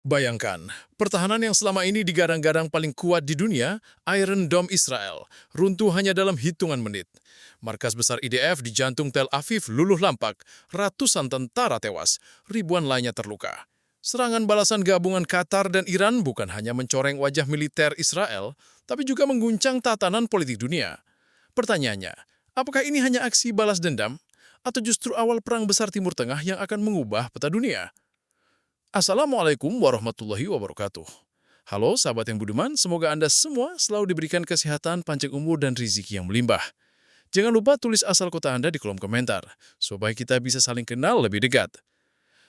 Bayangkan, pertahanan yang selama ini digadang-gadang paling kuat di dunia, Iron Dome Israel, runtuh hanya dalam hitungan menit. Markas besar IDF di jantung Tel Aviv luluh lampak, ratusan tentara tewas, ribuan lainnya terluka. Serangan balasan gabungan Qatar dan Iran bukan hanya mencoreng wajah militer Israel, tapi juga mengguncang tatanan politik dunia. Pertanyaannya, apakah ini hanya aksi balas dendam, atau justru awal perang besar Timur Tengah yang akan mengubah peta dunia? Assalamualaikum warahmatullahi wabarakatuh. Halo sahabat yang budiman, semoga Anda semua selalu diberikan kesehatan, panjang umur, dan rezeki yang melimpah. Jangan lupa tulis asal kota Anda di kolom komentar, supaya kita bisa saling kenal lebih dekat.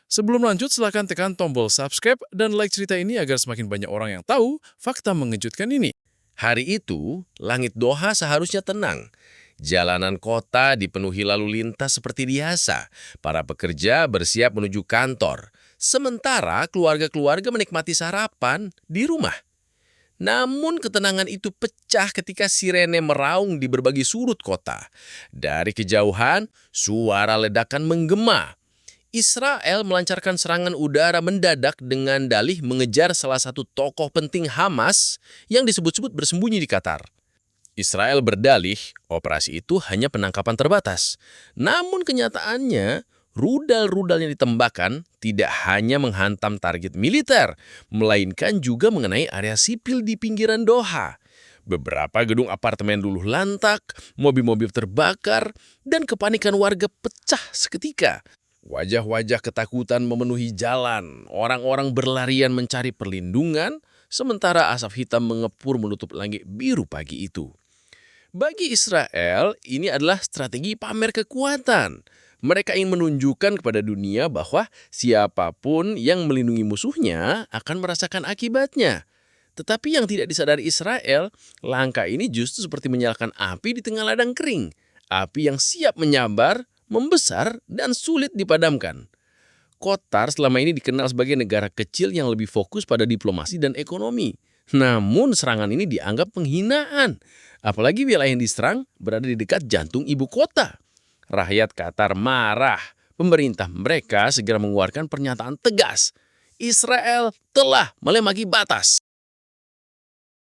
Sebelum lanjut, silakan tekan tombol subscribe dan like cerita ini agar semakin banyak orang yang tahu fakta mengejutkan ini. Hari itu, langit Doha seharusnya tenang. Jalanan kota dipenuhi lalu lintas seperti biasa. Para pekerja bersiap menuju kantor. Sementara keluarga-keluarga menikmati sarapan di rumah. Namun ketenangan itu pecah ketika sirene meraung di berbagai sudut kota. Dari kejauhan, suara ledakan menggema. Israel melancarkan serangan udara mendadak dengan dalih mengejar salah satu tokoh penting Hamas yang disebut-sebut bersembunyi di Qatar. Israel berdalih operasi itu hanya penangkapan terbatas. Namun kenyataannya, rudal-rudal yang ditembakkan tidak hanya menghantam target militer, melainkan juga mengenai area sipil di pinggiran Doha. Beberapa gedung apartemen luluh lantak, mobil-mobil terbakar, dan kepanikan warga pecah seketika. Wajah-wajah ketakutan memenuhi jalan, orang-orang berlarian mencari perlindungan, sementara asap hitam mengepul menutup langit biru pagi itu. Bagi Israel, ini adalah strategi pamer kekuatan. Mereka ingin menunjukkan kepada dunia bahwa siapapun yang melindungi musuhnya akan merasakan akibatnya. Tetapi yang tidak disadari Israel, langkah ini justru seperti menyalakan api di tengah ladang kering. Api yang siap menyambar, membesar, dan sulit dipadamkan. Qatar selama ini dikenal sebagai negara kecil yang lebih fokus pada diplomasi dan ekonomi. Namun serangan ini dianggap penghinaan. Apalagi wilayah yang diserang berada di dekat jantung ibu kota. Rakyat Qatar marah. Pemerintah mereka segera mengeluarkan pernyataan tegas. Israel telah melewati batas.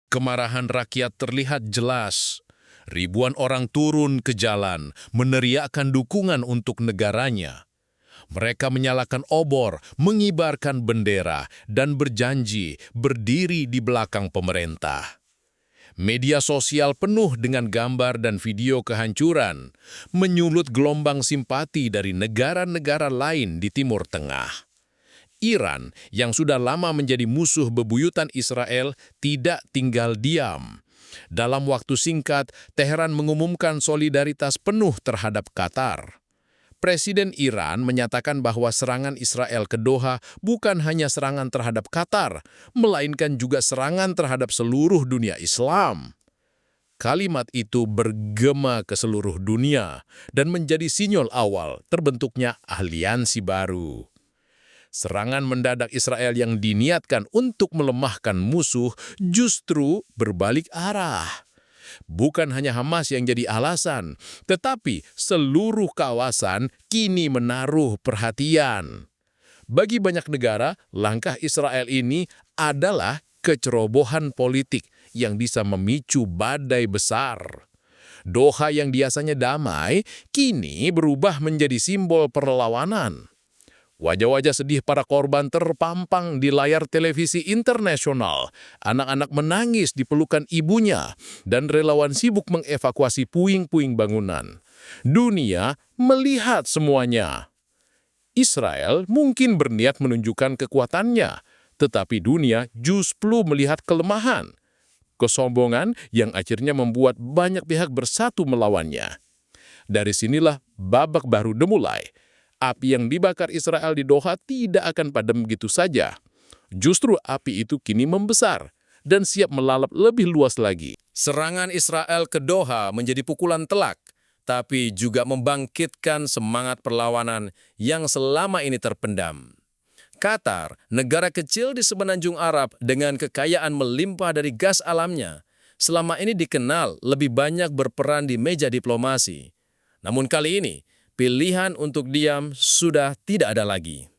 Kemarahan rakyat terlihat jelas. Ribuan orang turun ke jalan, meneriakkan dukungan untuk negaranya. Mereka menyalakan obor, mengibarkan bendera, dan berjanji berdiri di belakang pemerintah. Media sosial penuh dengan gambar dan video kehancuran, menyulut gelombang simpati dari negara-negara lain di Timur Tengah. Iran, yang sudah lama menjadi musuh bebuyutan Israel, tidak tinggal diam. Dalam waktu singkat, Teheran mengumumkan solidaritas penuh terhadap Qatar. Presiden Iran menyatakan bahwa serangan Israel ke Doha bukan hanya serangan terhadap Qatar, melainkan juga serangan terhadap seluruh dunia Islam. Kalimat itu bergema ke seluruh dunia dan menjadi sinyal awal terbentuknya aliansi baru. Serangan mendadak Israel yang diniatkan untuk melemahkan musuh justru berbalik arah. Bukan hanya Hamas yang jadi alasan, tetapi seluruh kawasan kini menaruh perhatian. Bagi banyak negara, langkah Israel ini adalah kecerobohan politik yang bisa memicu badai besar. Doha yang biasanya damai, kini berubah menjadi simbol perlawanan. Wajah-wajah sedih para korban terpampang di layar televisi internasional. Anak-anak menangis di pelukan ibunya, dan relawan sibuk mengevakuasi puing-puing bangunan. Dunia melihat semuanya. Israel mungkin berniat menunjukkan kekuatannya, tetapi dunia justru melihat kelemahan. Kesombongan yang akhirnya membuat banyak pihak bersatu melawannya. Dari sinilah babak baru dimulai. Api yang dibakar Israel di Doha tidak akan padam begitu saja. Justru api itu kini membesar dan siap melalap lebih luas lagi. Serangan Israel ke Doha menjadi pukulan telak, tapi juga membangkitkan semangat perlawanan yang selama ini terpendam. Qatar, negara kecil di semenanjung Arab dengan kekayaan melimpah dari gas alamnya, selama ini dikenal lebih banyak berperan di meja diplomasi. Namun kali ini, pilihan untuk diam sudah tidak ada lagi.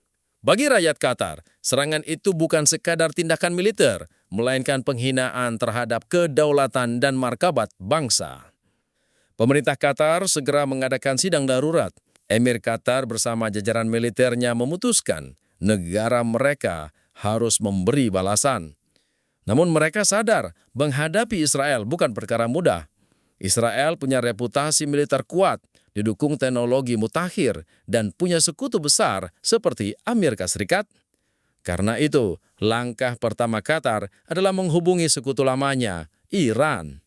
Bagi rakyat Qatar, serangan itu bukan sekadar tindakan militer, melainkan penghinaan terhadap kedaulatan dan martabat bangsa. Pemerintah Qatar segera mengadakan sidang darurat. Emir Qatar bersama jajaran militernya memutuskan negara mereka harus memberi balasan. Namun mereka sadar menghadapi Israel bukan perkara mudah. Israel punya reputasi militer kuat, didukung teknologi mutakhir, dan punya sekutu besar seperti Amerika Serikat. Karena itu, langkah pertama Qatar adalah menghubungi sekutu lamanya, Iran.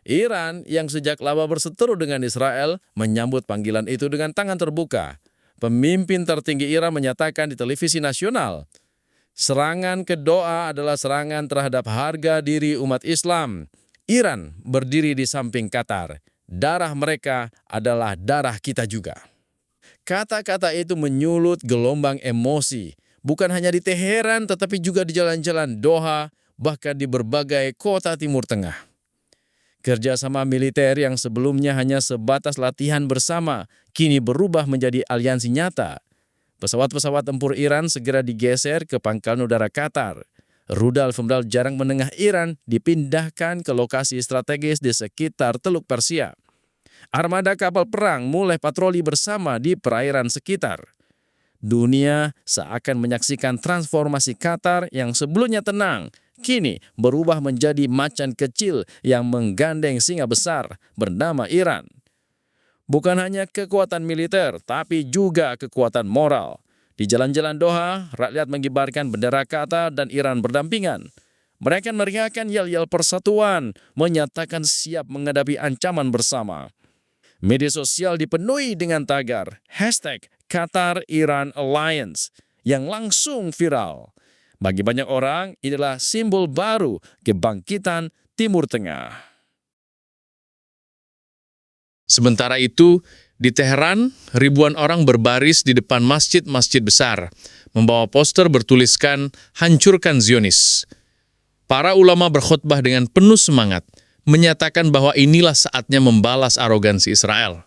Iran yang sejak lama berseteru dengan Israel menyambut panggilan itu dengan tangan terbuka. Pemimpin tertinggi Iran menyatakan di televisi nasional, serangan ke Doha adalah serangan terhadap harga diri umat Islam. Iran berdiri di samping Qatar. Darah mereka adalah darah kita juga. Kata-kata itu menyulut gelombang emosi, bukan hanya di Teheran tetapi juga di jalan-jalan Doha, bahkan di berbagai kota Timur Tengah. Kerjasama militer yang sebelumnya hanya sebatas latihan bersama, kini berubah menjadi aliansi nyata. Pesawat-pesawat tempur Iran segera digeser ke pangkalan udara Qatar. Rudal-rudal jarang menengah Iran dipindahkan ke lokasi strategis di sekitar Teluk Persia. Armada kapal perang mulai patroli bersama di perairan sekitar. Dunia seakan menyaksikan transformasi Qatar yang sebelumnya tenang, kini berubah menjadi macan kecil yang menggandeng singa besar bernama Iran. Bukan hanya kekuatan militer, tapi juga kekuatan moral. Di jalan-jalan Doha, rakyat mengibarkan bendera Qatar dan Iran berdampingan. Mereka meneriakkan yel-yel persatuan, menyatakan siap menghadapi ancaman bersama. Media sosial dipenuhi dengan tagar #Qatar-Iran-Alliance yang langsung viral. Bagi banyak orang, inilah simbol baru kebangkitan Timur Tengah. Sementara itu, di Teheran, ribuan orang berbaris di depan masjid-masjid besar, membawa poster bertuliskan "Hancurkan Zionis". Para ulama berkhutbah dengan penuh semangat, menyatakan bahwa inilah saatnya membalas arogansi Israel.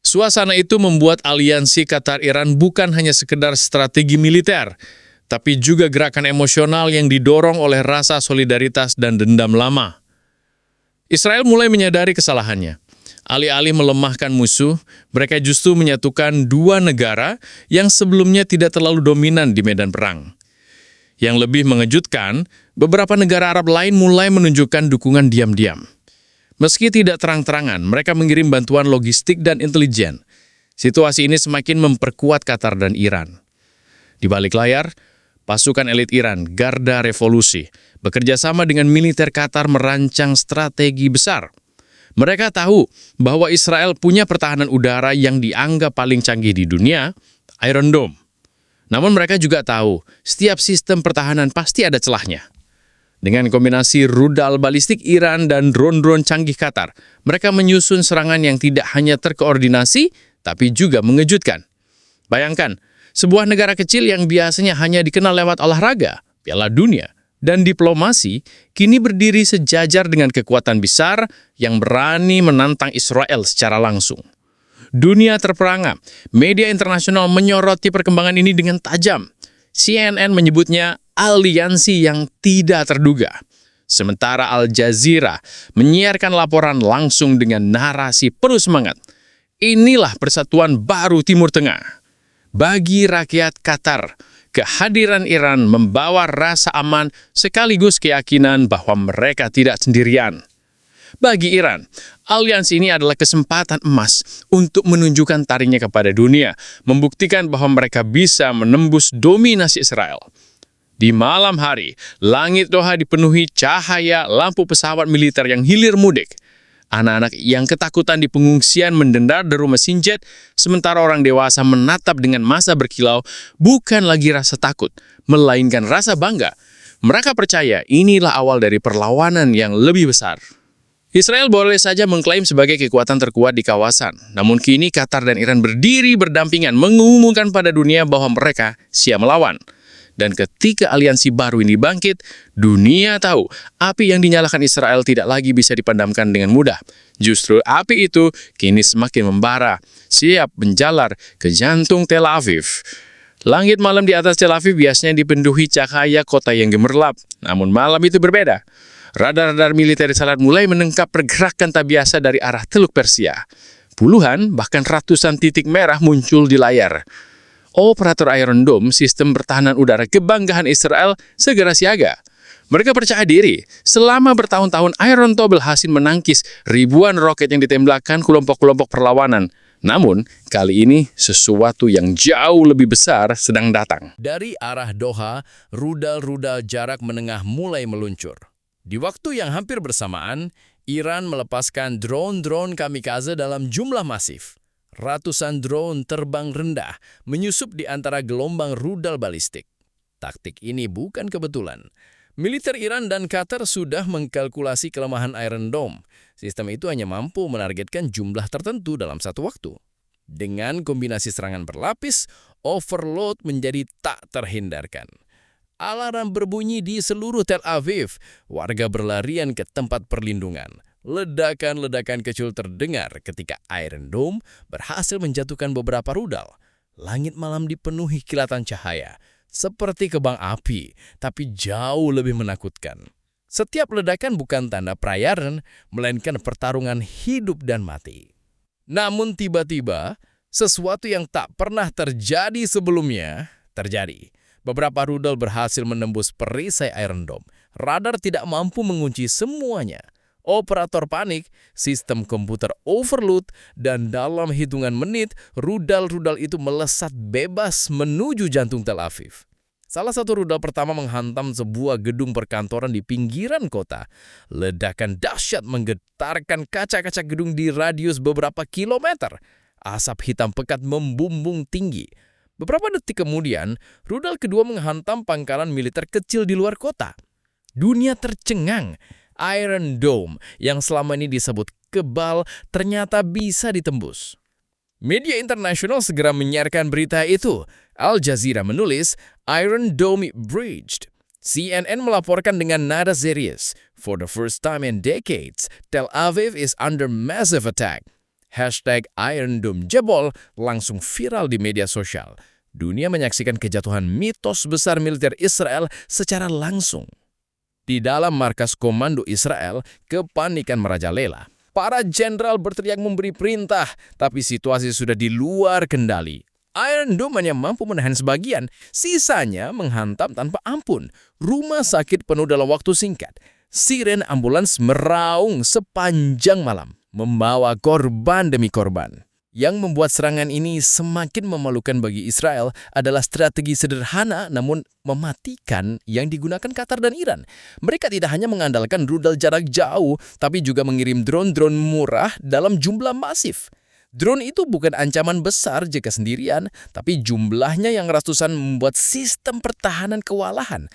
Suasana itu membuat aliansi Qatar-Iran bukan hanya sekedar strategi militer, tapi juga gerakan emosional yang didorong oleh rasa solidaritas dan dendam lama. Israel mulai menyadari kesalahannya. Alih-alih melemahkan musuh, mereka justru menyatukan dua negara yang sebelumnya tidak terlalu dominan di medan perang. Yang lebih mengejutkan, beberapa negara Arab lain mulai menunjukkan dukungan diam-diam. Meski tidak terang-terangan, mereka mengirim bantuan logistik dan intelijen. Situasi ini semakin memperkuat Qatar dan Iran. Di balik layar, pasukan elit Iran, Garda Revolusi, bekerja sama dengan militer Qatar merancang strategi besar. Mereka tahu bahwa Israel punya pertahanan udara yang dianggap paling canggih di dunia, Iron Dome. Namun mereka juga tahu, setiap sistem pertahanan pasti ada celahnya. Dengan kombinasi rudal balistik Iran dan drone-drone canggih Qatar, mereka menyusun serangan yang tidak hanya terkoordinasi, tapi juga mengejutkan. Bayangkan, sebuah negara kecil yang biasanya hanya dikenal lewat olahraga, Piala Dunia, dan diplomasi, kini berdiri sejajar dengan kekuatan besar yang berani menantang Israel secara langsung. Dunia terperangah, media internasional menyoroti perkembangan ini dengan tajam. CNN menyebutnya aliansi yang tidak terduga. Sementara Al Jazeera menyiarkan laporan langsung dengan narasi penuh semangat. Inilah persatuan baru Timur Tengah. Bagi rakyat Qatar, kehadiran Iran membawa rasa aman sekaligus keyakinan bahwa mereka tidak sendirian. Bagi Iran, aliansi ini adalah kesempatan emas untuk menunjukkan taringnya kepada dunia, membuktikan bahwa mereka bisa menembus dominasi Israel. Di malam hari, langit Doha dipenuhi cahaya lampu pesawat militer yang hilir mudik. Anak-anak yang ketakutan di pengungsian mendendar deru mesin jet, sementara orang dewasa menatap dengan mata berkilau, bukan lagi rasa takut, melainkan rasa bangga. Mereka percaya inilah awal dari perlawanan yang lebih besar. Israel boleh saja mengklaim sebagai kekuatan terkuat di kawasan, namun kini Qatar dan Iran berdiri berdampingan mengumumkan pada dunia bahwa mereka siap melawan. Dan ketika aliansi baru ini bangkit, dunia tahu api yang dinyalakan Israel tidak lagi bisa dipadamkan dengan mudah. Justru api itu kini semakin membara, siap menjalar ke jantung Tel Aviv. Langit malam di atas Tel Aviv biasanya dipenuhi cahaya kota yang gemerlap. Namun malam itu berbeda. Radar-radar militer Israel mulai menangkap pergerakan tak biasa dari arah Teluk Persia. Puluhan, bahkan ratusan titik merah muncul di layar. Operator Iron Dome, sistem pertahanan udara kebanggaan Israel, segera siaga. Mereka percaya diri, selama bertahun-tahun Iron Dome berhasil menangkis ribuan roket yang ditembakkan kelompok-kelompok perlawanan. Namun, kali ini sesuatu yang jauh lebih besar sedang datang. Dari arah Doha, rudal-rudal jarak menengah mulai meluncur. Di waktu yang hampir bersamaan, Iran melepaskan drone-drone kamikaze dalam jumlah masif. Ratusan drone terbang rendah, menyusup di antara gelombang rudal balistik. Taktik ini bukan kebetulan. Militer Iran dan Qatar sudah mengkalkulasi kelemahan Iron Dome. Sistem itu hanya mampu menargetkan jumlah tertentu dalam satu waktu. Dengan kombinasi serangan berlapis, overload menjadi tak terhindarkan. Alarm berbunyi di seluruh Tel Aviv. Warga berlarian ke tempat perlindungan. Ledakan-ledakan kecil terdengar ketika Iron Dome berhasil menjatuhkan beberapa rudal. Langit malam dipenuhi kilatan cahaya, seperti kebang api, tapi jauh lebih menakutkan. Setiap ledakan bukan tanda perayaan, melainkan pertarungan hidup dan mati. Namun tiba-tiba, sesuatu yang tak pernah terjadi sebelumnya terjadi. Beberapa rudal berhasil menembus perisai Iron Dome. Radar tidak mampu mengunci semuanya. Operator panik, sistem komputer overload, dan dalam hitungan menit, rudal-rudal itu melesat bebas menuju jantung Tel Aviv. Salah satu rudal pertama menghantam sebuah gedung perkantoran di pinggiran kota. Ledakan dahsyat menggetarkan kaca-kaca gedung di radius beberapa kilometer. Asap hitam pekat membumbung tinggi. Beberapa detik kemudian, rudal kedua menghantam pangkalan militer kecil di luar kota. Dunia tercengang. Iron Dome yang selama ini disebut kebal ternyata bisa ditembus. Media internasional segera menyiarkan berita itu. Al Jazeera menulis, Iron Dome breached. CNN melaporkan dengan nada serius. For the first time in decades, Tel Aviv is under massive attack. Hashtag Iron Dome jebol langsung viral di media sosial. Dunia menyaksikan kejatuhan mitos besar militer Israel secara langsung. Di dalam markas komando Israel, kepanikan merajalela. Para jenderal berteriak memberi perintah, tapi situasi sudah di luar kendali. Iron Dome hanya mampu menahan sebagian, sisanya menghantam tanpa ampun. Rumah sakit penuh dalam waktu singkat. Siren ambulans meraung sepanjang malam, membawa korban demi korban. Yang membuat serangan ini semakin memalukan bagi Israel adalah strategi sederhana namun mematikan yang digunakan Qatar dan Iran. Mereka tidak hanya mengandalkan rudal jarak jauh, tapi juga mengirim drone-drone murah dalam jumlah masif. Drone itu bukan ancaman besar jika sendirian, tapi jumlahnya yang ratusan membuat sistem pertahanan kewalahan.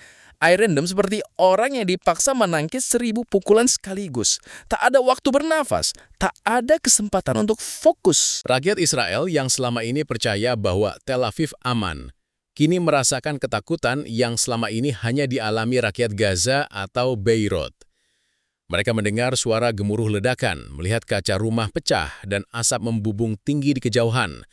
Iron Dome seperti orang yang dipaksa menangkis 1000 pukulan sekaligus. Tak ada waktu bernafas, tak ada kesempatan untuk fokus. Rakyat Israel yang selama ini percaya bahwa Tel Aviv aman, kini merasakan ketakutan yang selama ini hanya dialami rakyat Gaza atau Beirut. Mereka mendengar suara gemuruh ledakan, melihat kaca rumah pecah dan asap membubung tinggi di kejauhan.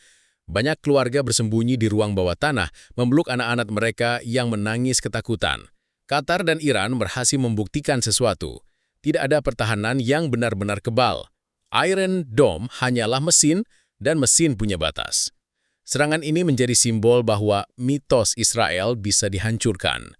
Banyak keluarga bersembunyi di ruang bawah tanah, memeluk anak-anak mereka yang menangis ketakutan. Qatar dan Iran berhasil membuktikan sesuatu. Tidak ada pertahanan yang benar-benar kebal. Iron Dome hanyalah mesin, dan mesin punya batas. Serangan ini menjadi simbol bahwa mitos Israel bisa dihancurkan.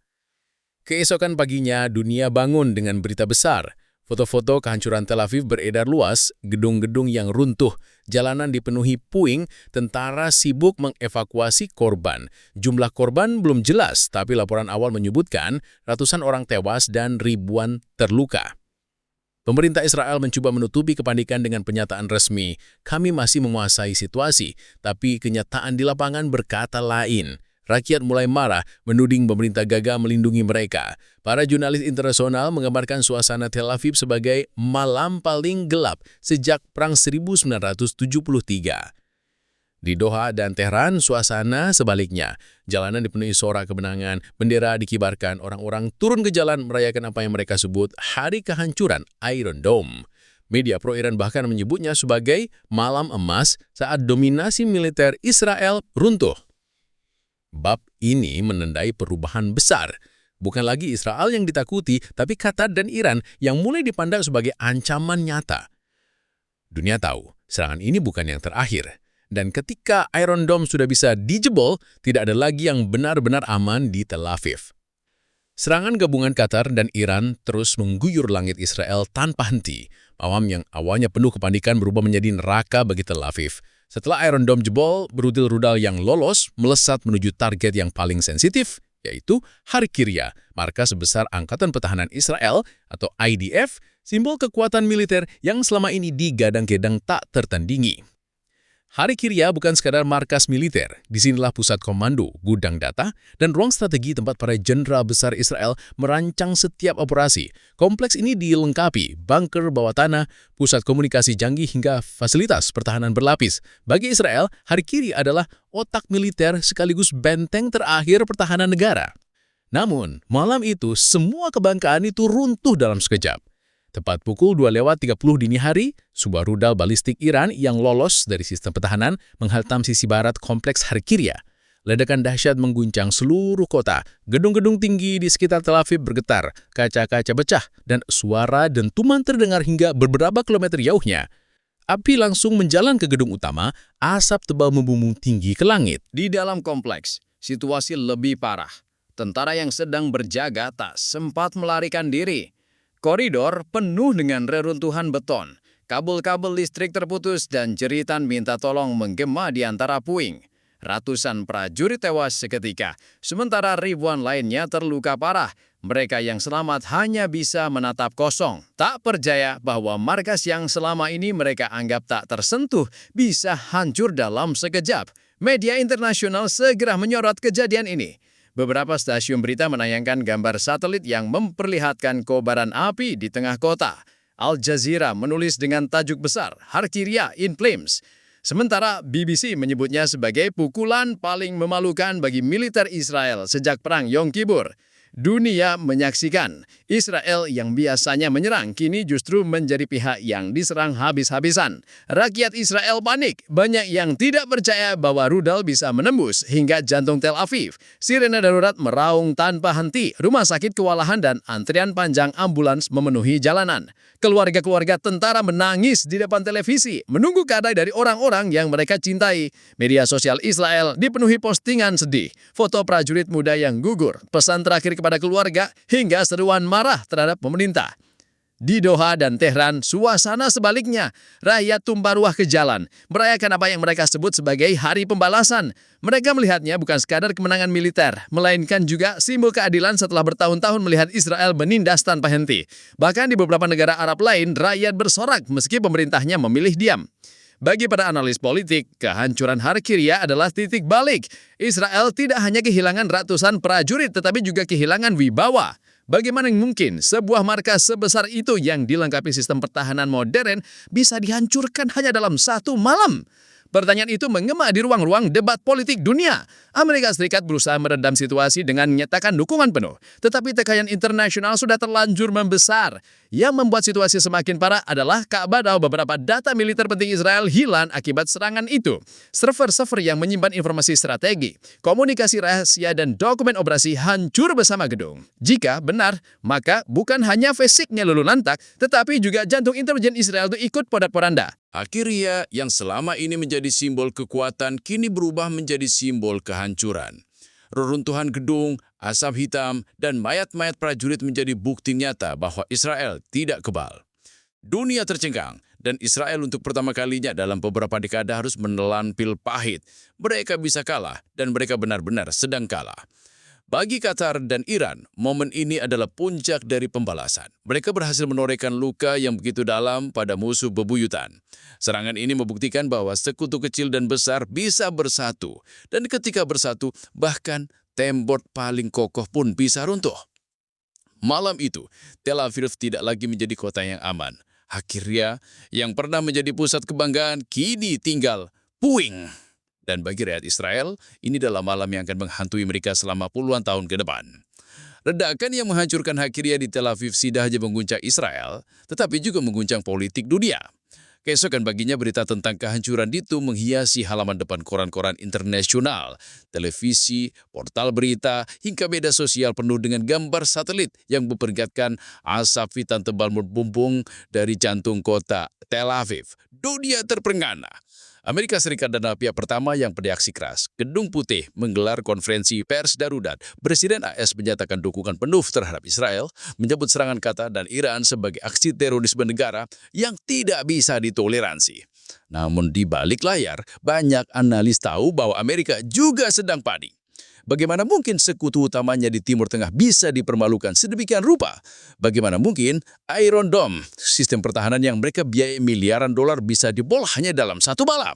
Keesokan paginya, dunia bangun dengan berita besar. Foto-foto kehancuran Tel Aviv beredar luas, gedung-gedung yang runtuh, jalanan dipenuhi puing, tentara sibuk mengevakuasi korban. Jumlah korban belum jelas, tapi laporan awal menyebutkan ratusan orang tewas dan ribuan terluka. Pemerintah Israel mencoba menutupi kepanikan dengan pernyataan resmi, kami masih menguasai situasi, tapi kenyataan di lapangan berkata lain. Rakyat mulai marah, menuding pemerintah gagal melindungi mereka. Para jurnalis internasional menggambarkan suasana Tel Aviv sebagai malam paling gelap sejak Perang 1973. Di Doha dan Tehran, suasana sebaliknya. Jalanan dipenuhi sorak kemenangan, bendera dikibarkan, orang-orang turun ke jalan merayakan apa yang mereka sebut Hari Kehancuran Iron Dome. Media pro-Iran bahkan menyebutnya sebagai malam emas saat dominasi militer Israel runtuh. Bab ini menandai perubahan besar. Bukan lagi Israel yang ditakuti, tapi Qatar dan Iran yang mulai dipandang sebagai ancaman nyata. Dunia tahu, serangan ini bukan yang terakhir. Dan ketika Iron Dome sudah bisa dijebol, tidak ada lagi yang benar-benar aman di Tel Aviv. Serangan gabungan Qatar dan Iran terus mengguyur langit Israel tanpa henti. Malam yang awalnya penuh kepanikan berubah menjadi neraka bagi Tel Aviv. Setelah Iron Dome jebol, rudal-rudal yang lolos melesat menuju target yang paling sensitif, yaitu Har Kirya, markas besar Angkatan Pertahanan Israel atau IDF, simbol kekuatan militer yang selama ini digadang-gadang tak tertandingi. Har Kirya bukan sekadar markas militer, disinilah pusat komando, gudang data, dan ruang strategi tempat para jenderal besar Israel merancang setiap operasi. Kompleks ini dilengkapi bunker bawah tanah, pusat komunikasi canggih hingga fasilitas pertahanan berlapis. Bagi Israel, Har Kirya adalah otak militer sekaligus benteng terakhir pertahanan negara. Namun, malam itu semua kebanggaan itu runtuh dalam sekejap. Tepat pukul 2:30 dini hari, sebuah rudal balistik Iran yang lolos dari sistem pertahanan menghantam sisi barat kompleks Har Kirya. Ledakan dahsyat mengguncang seluruh kota, gedung-gedung tinggi di sekitar Tel Aviv bergetar, kaca-kaca pecah, dan suara dentuman terdengar hingga beberapa kilometer jauhnya. Api langsung menjalan ke gedung utama, asap tebal membumbung tinggi ke langit. Di dalam kompleks, situasi lebih parah. Tentara yang sedang berjaga tak sempat melarikan diri. Koridor penuh dengan reruntuhan beton, kabel-kabel listrik terputus dan jeritan minta tolong menggema di antara puing. Ratusan prajurit tewas seketika, sementara ribuan lainnya terluka parah. Mereka yang selamat hanya bisa menatap kosong, tak percaya bahwa markas yang selama ini mereka anggap tak tersentuh bisa hancur dalam sekejap. Media internasional segera menyorot kejadian ini. Beberapa stasiun berita menayangkan gambar satelit yang memperlihatkan kobaran api di tengah kota. Al Jazeera menulis dengan tajuk besar, Har Kirya in Flames. Sementara BBC menyebutnya sebagai pukulan paling memalukan bagi militer Israel sejak Perang Yom Kippur. Dunia menyaksikan Israel yang biasanya menyerang kini justru menjadi pihak yang diserang habis-habisan. Rakyat Israel panik, banyak yang tidak percaya bahwa rudal bisa menembus hingga jantung Tel Aviv. Sirene darurat meraung tanpa henti, rumah sakit kewalahan dan antrian panjang ambulans memenuhi jalanan. Keluarga-keluarga tentara menangis di depan televisi, menunggu kabar dari orang-orang yang mereka cintai. Media sosial Israel dipenuhi postingan sedih, foto prajurit muda yang gugur, pesan terakhir kepada keluarga, hingga seruan marah terhadap pemerintah. Di Doha dan Tehran, suasana sebaliknya. Rakyat tumpah ruah ke jalan, merayakan apa yang mereka sebut sebagai hari pembalasan. Mereka melihatnya bukan sekadar kemenangan militer, melainkan juga simbol keadilan setelah bertahun-tahun melihat Israel menindas tanpa henti. Bahkan di beberapa negara Arab lain, rakyat bersorak meski pemerintahnya memilih diam. Bagi para analis politik, kehancuran Har Kirya adalah titik balik. Israel tidak hanya kehilangan ratusan prajurit, tetapi juga kehilangan wibawa. Bagaimana mungkin sebuah markas sebesar itu yang dilengkapi sistem pertahanan modern bisa dihancurkan hanya dalam satu malam? Pertanyaan itu menggema di ruang-ruang debat politik dunia. Amerika Serikat berusaha meredam situasi dengan menyatakan dukungan penuh. Tetapi tekanan internasional sudah terlanjur membesar. Yang membuat situasi semakin parah adalah kabar bahwa beberapa data militer penting Israel hilang akibat serangan itu. Server-server yang menyimpan informasi strategi, komunikasi rahasia, dan dokumen operasi hancur bersama gedung. Jika benar, maka bukan hanya fisiknya luluh lantak, tetapi juga jantung intelijen Israel itu ikut porak-poranda. Har Kirya yang selama ini menjadi simbol kekuatan kini berubah menjadi simbol kehancuran. Reruntuhan gedung, asap hitam, dan mayat-mayat prajurit menjadi bukti nyata bahwa Israel tidak kebal. Dunia tercengang, dan Israel untuk pertama kalinya dalam beberapa dekade harus menelan pil pahit. Mereka bisa kalah, dan mereka benar-benar sedang kalah. Bagi Qatar dan Iran, momen ini adalah puncak dari pembalasan. Mereka berhasil menorehkan luka yang begitu dalam pada musuh bebuyutan. Serangan ini membuktikan bahwa sekutu kecil dan besar bisa bersatu. Dan ketika bersatu, bahkan tembok paling kokoh pun bisa runtuh. Malam itu, Tel Aviv tidak lagi menjadi kota yang aman. Har Kirya yang pernah menjadi pusat kebanggaan kini tinggal puing. Dan bagi rakyat Israel, ini adalah malam yang akan menghantui mereka selama puluhan tahun ke depan. Ledakan yang menghancurkan Har Kirya di Tel Aviv tidak hanya mengguncang Israel, tetapi juga mengguncang politik dunia. Keesokan baginya berita tentang kehancuran itu menghiasi halaman depan koran-koran internasional, televisi, portal berita, hingga media sosial penuh dengan gambar satelit yang memperlihatkan asap hitam tebal membumbung dari jantung kota Tel Aviv. Dunia terperangah. Amerika Serikat adalah pihak pertama yang bereaksi keras. Gedung Putih menggelar konferensi pers darurat. Presiden AS menyatakan dukungan penuh terhadap Israel, menyebut serangan Qatar dan Iran sebagai aksi terorisme negara yang tidak bisa ditoleransi. Namun di balik layar, banyak analis tahu bahwa Amerika juga sedang panik. Bagaimana mungkin sekutu utamanya di Timur Tengah bisa dipermalukan sedemikian rupa? Bagaimana mungkin Iron Dome, sistem pertahanan yang mereka biayai miliaran dolar bisa jebol hanya dalam satu malam?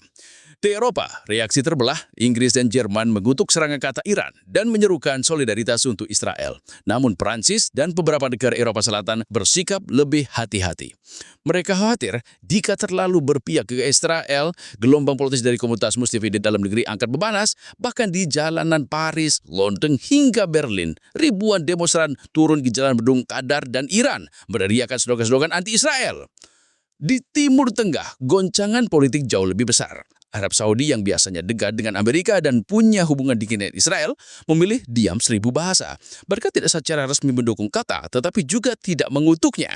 Di Eropa, reaksi terbelah, Inggris dan Jerman mengutuk serangan Qatar Iran dan menyerukan solidaritas untuk Israel. Namun Prancis dan beberapa negara Eropa Selatan bersikap lebih hati-hati. Mereka khawatir jika terlalu berpihak ke Israel, gelombang politis dari komunitas Muslim di dalam negeri angkat memanas, bahkan di jalanan Paris, London hingga Berlin. Ribuan demonstran turun ke jalan gedung Qatar dan Iran, meneriakkan slogan-slogan anti-Israel. Di Timur Tengah, goncangan politik jauh lebih besar. Arab Saudi yang biasanya dekat dengan Amerika dan punya hubungan dingin dengan Israel, memilih diam 1000 bahasa. Mereka tidak secara resmi mendukung Qatar, tetapi juga tidak mengutuknya.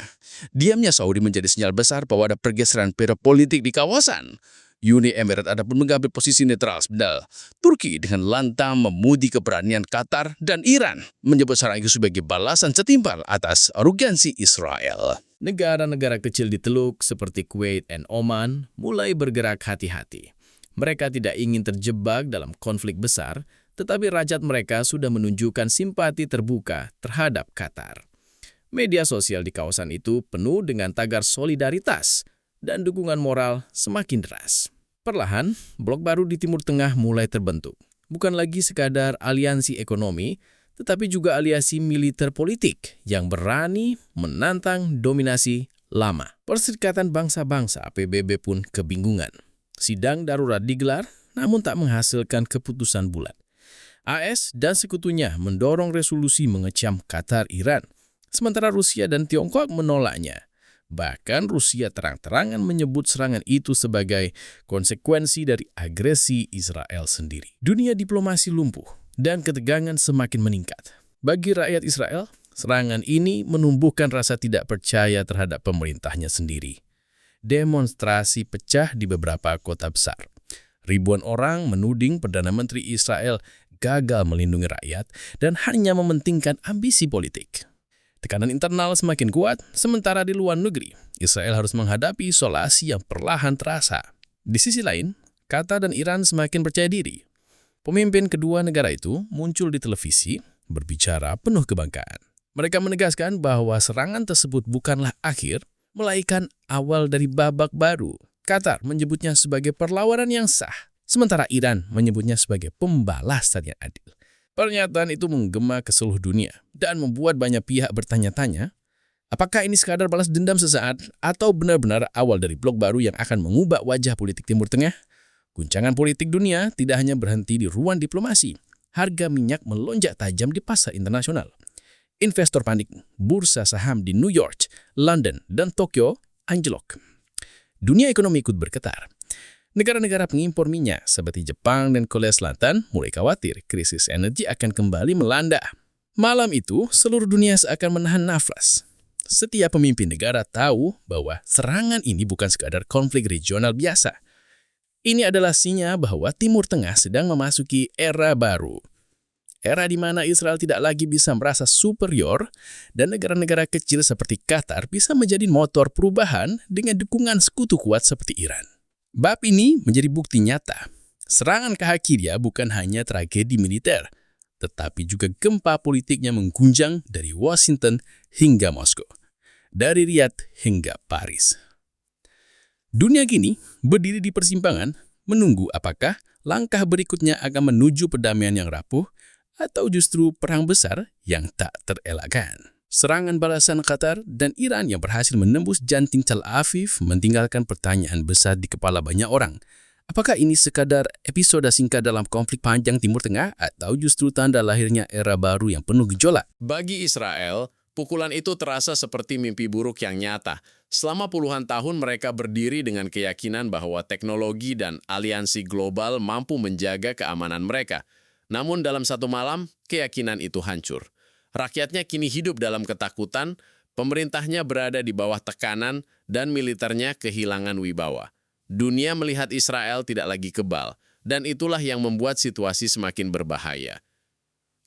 Diamnya Saudi menjadi sinyal besar bahwa ada pergeseran peta politik di kawasan. Uni Emirat adapun mengambil posisi netral sebenarnya. Turki dengan lantang memuji keberanian Qatar dan Iran, menyebut serangan itu sebagai balasan setimpal atas arogansi Israel. Negara-negara kecil di Teluk seperti Kuwait dan Oman mulai bergerak hati-hati. Mereka tidak ingin terjebak dalam konflik besar, tetapi rakyat mereka sudah menunjukkan simpati terbuka terhadap Qatar. Media sosial di kawasan itu penuh dengan tagar solidaritas dan dukungan moral semakin deras. Perlahan, blok baru di Timur Tengah mulai terbentuk. Bukan lagi sekadar aliansi ekonomi, tetapi juga aliansi militer politik yang berani menantang dominasi lama. Perserikatan Bangsa-Bangsa PBB pun kebingungan. Sidang darurat digelar, namun tak menghasilkan keputusan bulat. AS dan sekutunya mendorong resolusi mengecam Qatar Iran, sementara Rusia dan Tiongkok menolaknya. Bahkan Rusia terang-terangan menyebut serangan itu sebagai konsekuensi dari agresi Israel sendiri. Dunia diplomasi lumpuh dan ketegangan semakin meningkat. Bagi rakyat Israel, serangan ini menumbuhkan rasa tidak percaya terhadap pemerintahnya sendiri. Demonstrasi pecah di beberapa kota besar. Ribuan orang menuding Perdana Menteri Israel gagal melindungi rakyat dan hanya mementingkan ambisi politik. Tekanan internal semakin kuat, sementara di luar negeri, Israel harus menghadapi isolasi yang perlahan terasa. Di sisi lain, Qatar dan Iran semakin percaya diri. Pemimpin kedua negara itu muncul di televisi, berbicara penuh kebanggaan. Mereka menegaskan bahwa serangan tersebut bukanlah akhir, melainkan awal dari babak baru. Qatar menyebutnya sebagai perlawanan yang sah, sementara Iran menyebutnya sebagai pembalasan yang adil. Pernyataan itu menggema ke seluruh dunia dan membuat banyak pihak bertanya-tanya, apakah ini sekadar balas dendam sesaat atau benar-benar awal dari blok baru yang akan mengubah wajah politik Timur Tengah? Guncangan politik dunia tidak hanya berhenti di ruang diplomasi. Harga minyak melonjak tajam di pasar internasional. Investor panik, bursa saham di New York, London, dan Tokyo anjlok. Dunia ekonomi ikut bergetar. Negara-negara pengimpor minyak seperti Jepang dan Korea Selatan mulai khawatir krisis energi akan kembali melanda. Malam itu, seluruh dunia seakan menahan nafas. Setiap pemimpin negara tahu bahwa serangan ini bukan sekadar konflik regional biasa. Ini adalah sinyal bahwa Timur Tengah sedang memasuki era baru. Era di mana Israel tidak lagi bisa merasa superior dan negara-negara kecil seperti Qatar bisa menjadi motor perubahan dengan dukungan sekutu kuat seperti Iran. Bab ini menjadi bukti nyata. Serangan ke Hakiria bukan hanya tragedi militer, tetapi juga gempa politiknya mengguncang dari Washington hingga Moskow, dari Riyadh hingga Paris. Dunia kini berdiri di persimpangan, menunggu apakah langkah berikutnya akan menuju perdamaian yang rapuh atau justru perang besar yang tak terelakkan. Serangan balasan Qatar dan Iran yang berhasil menembus jantung Tel Aviv meninggalkan pertanyaan besar di kepala banyak orang. Apakah ini sekadar episode singkat dalam konflik panjang Timur Tengah atau justru tanda lahirnya era baru yang penuh gejolak? Bagi Israel, Pukulan itu terasa seperti mimpi buruk yang nyata. Selama puluhan tahun mereka berdiri dengan keyakinan bahwa teknologi dan aliansi global mampu menjaga keamanan mereka. Namun dalam satu malam, keyakinan itu hancur. Rakyatnya kini hidup dalam ketakutan, pemerintahnya berada di bawah tekanan, dan militernya kehilangan wibawa. Dunia melihat Israel tidak lagi kebal, dan itulah yang membuat situasi semakin berbahaya.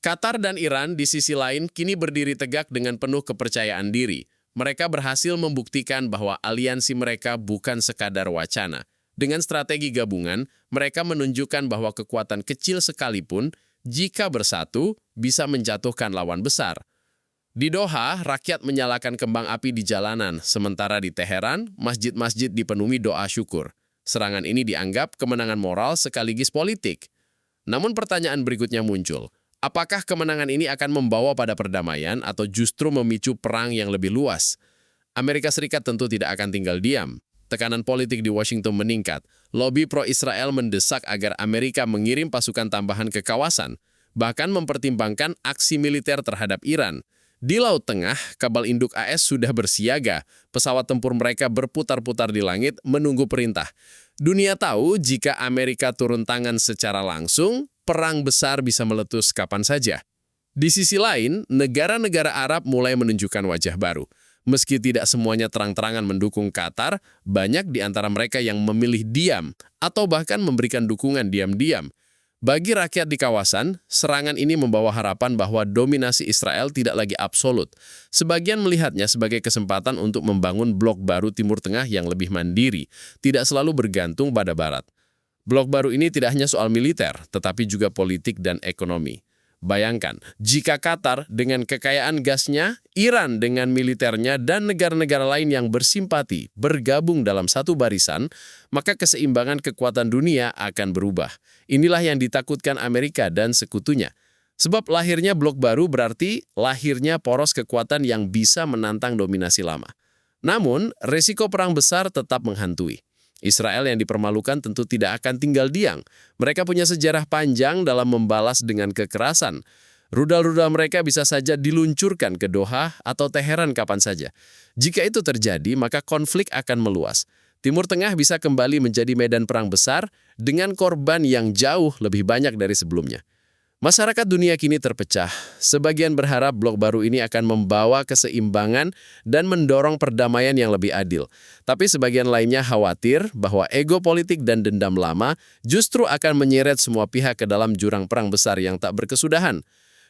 Qatar dan Iran di sisi lain kini berdiri tegak dengan penuh kepercayaan diri. Mereka berhasil membuktikan bahwa aliansi mereka bukan sekadar wacana. Dengan strategi gabungan, mereka menunjukkan bahwa kekuatan kecil sekalipun, jika bersatu, bisa menjatuhkan lawan besar. Di Doha, rakyat menyalakan kembang api di jalanan, sementara di Teheran, masjid-masjid dipenuhi doa syukur. Serangan ini dianggap kemenangan moral sekaligus politik. Namun pertanyaan berikutnya muncul. Apakah kemenangan ini akan membawa pada perdamaian atau justru memicu perang yang lebih luas? Amerika Serikat tentu tidak akan tinggal diam. Tekanan politik di Washington meningkat. Lobi pro-Israel mendesak agar Amerika mengirim pasukan tambahan ke kawasan, bahkan mempertimbangkan aksi militer terhadap Iran. Di Laut Tengah, kapal induk AS sudah bersiaga. Pesawat tempur mereka berputar-putar di langit menunggu perintah. Dunia tahu jika Amerika turun tangan secara langsung, perang besar bisa meletus kapan saja. Di sisi lain, negara-negara Arab mulai menunjukkan wajah baru. Meski tidak semuanya terang-terangan mendukung Qatar, banyak di antara mereka yang memilih diam atau bahkan memberikan dukungan diam-diam. Bagi rakyat di kawasan, serangan ini membawa harapan bahwa dominasi Israel tidak lagi absolut. Sebagian melihatnya sebagai kesempatan untuk membangun blok baru Timur Tengah yang lebih mandiri, tidak selalu bergantung pada Barat. Blok baru ini tidak hanya soal militer, tetapi juga politik dan ekonomi. Bayangkan, jika Qatar dengan kekayaan gasnya, Iran dengan militernya, dan negara-negara lain yang bersimpati bergabung dalam satu barisan, maka keseimbangan kekuatan dunia akan berubah. Inilah yang ditakutkan Amerika dan sekutunya. Sebab lahirnya blok baru berarti lahirnya poros kekuatan yang bisa menantang dominasi lama. Namun, resiko perang besar tetap menghantui. Israel yang dipermalukan tentu tidak akan tinggal diam. Mereka punya sejarah panjang dalam membalas dengan kekerasan. Rudal-rudal mereka bisa saja diluncurkan ke Doha atau Teheran kapan saja. Jika itu terjadi, maka konflik akan meluas. Timur Tengah bisa kembali menjadi medan perang besar dengan korban yang jauh lebih banyak dari sebelumnya. Masyarakat dunia kini terpecah. Sebagian berharap blok baru ini akan membawa keseimbangan dan mendorong perdamaian yang lebih adil. Tapi sebagian lainnya khawatir bahwa ego politik dan dendam lama justru akan menyeret semua pihak ke dalam jurang perang besar yang tak berkesudahan.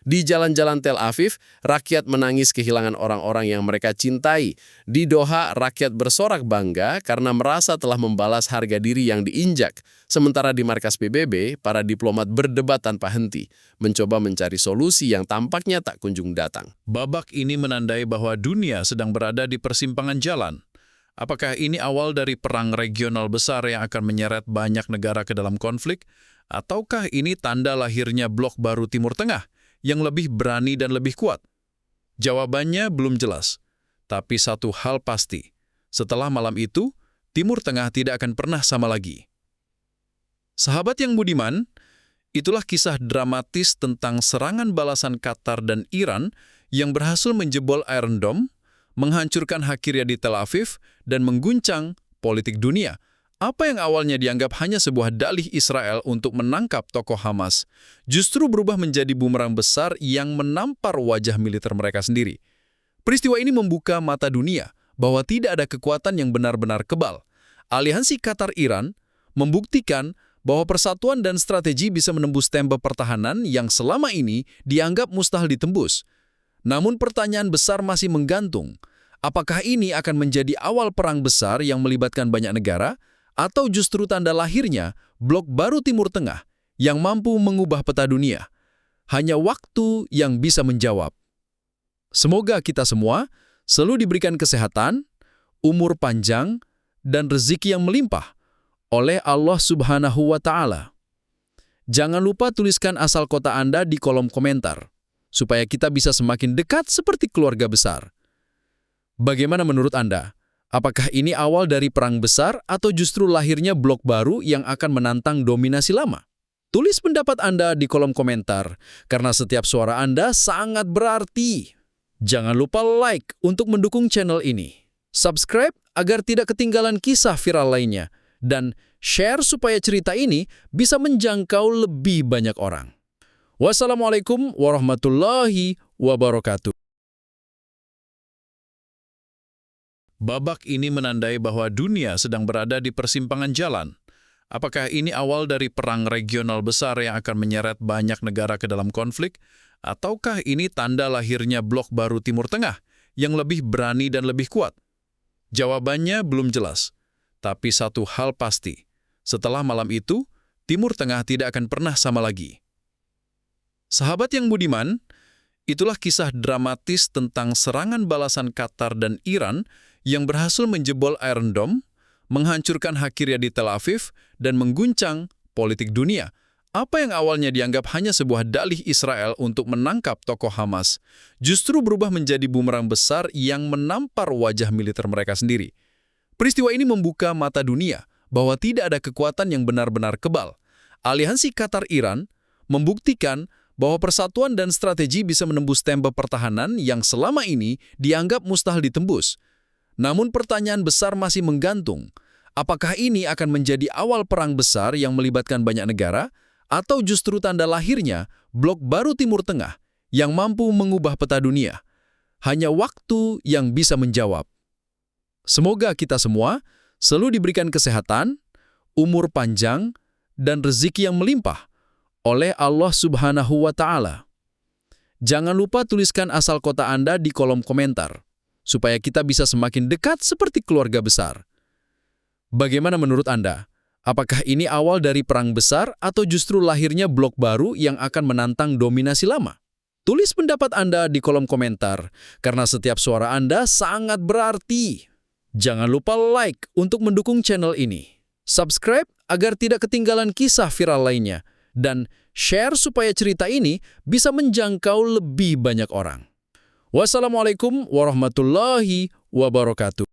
Di jalan-jalan Tel Aviv, rakyat menangis kehilangan orang-orang yang mereka cintai. Di Doha, rakyat bersorak bangga karena merasa telah membalas harga diri yang diinjak. Sementara di markas PBB, para diplomat berdebat tanpa henti, mencoba mencari solusi yang tampaknya tak kunjung datang. Babak ini menandai bahwa dunia sedang berada di persimpangan jalan. Apakah ini awal dari perang regional besar yang akan menyeret banyak negara ke dalam konflik? Ataukah ini tanda lahirnya blok baru Timur Tengah yang lebih berani dan lebih kuat? Jawabannya belum jelas. Tapi satu hal pasti, setelah malam itu, Timur Tengah tidak akan pernah sama lagi. Sahabat yang budiman, itulah kisah dramatis tentang serangan balasan Qatar dan Iran yang berhasil menjebol Iron Dome, menghancurkan hak Kirya di Tel Aviv, dan mengguncang politik dunia. Apa yang awalnya dianggap hanya sebuah dalih Israel untuk menangkap tokoh Hamas, justru berubah menjadi bumerang besar yang menampar wajah militer mereka sendiri. Peristiwa ini membuka mata dunia bahwa tidak ada kekuatan yang benar-benar kebal. Aliansi Qatar-Iran membuktikan bahwa persatuan dan strategi bisa menembus tembok pertahanan yang selama ini dianggap mustahil ditembus. Namun pertanyaan besar masih menggantung. Apakah ini akan menjadi awal perang besar yang melibatkan banyak negara, atau justru tanda lahirnya blok baru Timur Tengah yang mampu mengubah peta dunia? Hanya waktu yang bisa menjawab. Semoga kita semua selalu diberikan kesehatan, umur panjang, dan rezeki yang melimpah oleh Allah Subhanahu wa Ta'ala. Jangan lupa tuliskan asal kota Anda di kolom komentar, supaya kita bisa semakin dekat seperti keluarga besar. Bagaimana menurut Anda? Apakah ini awal dari perang besar atau justru lahirnya blok baru yang akan menantang dominasi lama? Tulis pendapat Anda di kolom komentar, karena setiap suara Anda sangat berarti. Jangan lupa like untuk mendukung channel ini. Subscribe agar tidak ketinggalan kisah viral lainnya. Dan share supaya cerita ini bisa menjangkau lebih banyak orang. Wassalamualaikum warahmatullahi wabarakatuh. Babak ini menandai bahwa dunia sedang berada di persimpangan jalan. Apakah ini awal dari perang regional besar yang akan menyeret banyak negara ke dalam konflik? Ataukah ini tanda lahirnya blok baru Timur Tengah yang lebih berani dan lebih kuat? Jawabannya belum jelas. Tapi satu hal pasti, setelah malam itu, Timur Tengah tidak akan pernah sama lagi. Sahabat yang budiman, itulah kisah dramatis tentang serangan balasan Qatar dan Iran yang berhasil menjebol Iron Dome, menghancurkan Hakiria di Tel Aviv, dan mengguncang politik dunia. Apa yang awalnya dianggap hanya sebuah dalih Israel untuk menangkap tokoh Hamas, justru berubah menjadi bumerang besar yang menampar wajah militer mereka sendiri. Peristiwa ini membuka mata dunia bahwa tidak ada kekuatan yang benar-benar kebal. Aliansi Qatar-Iran membuktikan bahwa persatuan dan strategi bisa menembus tembok pertahanan yang selama ini dianggap mustahil ditembus. Namun pertanyaan besar masih menggantung. Apakah ini akan menjadi awal perang besar yang melibatkan banyak negara? Atau justru tanda lahirnya blok baru Timur Tengah yang mampu mengubah peta dunia? Hanya waktu yang bisa menjawab. Semoga kita semua selalu diberikan kesehatan, umur panjang, dan rezeki yang melimpah oleh Allah Subhanahu wa Ta'ala. Jangan lupa tuliskan asal kota Anda di kolom komentar, supaya kita bisa semakin dekat seperti keluarga besar. Bagaimana menurut Anda? Apakah ini awal dari perang besar atau justru lahirnya blok baru yang akan menantang dominasi lama? Tulis pendapat Anda di kolom komentar, karena setiap suara Anda sangat berarti. Jangan lupa like untuk mendukung channel ini. Subscribe agar tidak ketinggalan kisah viral lainnya. Dan share supaya cerita ini bisa menjangkau lebih banyak orang. Wassalamualaikum warahmatullahi wabarakatuh.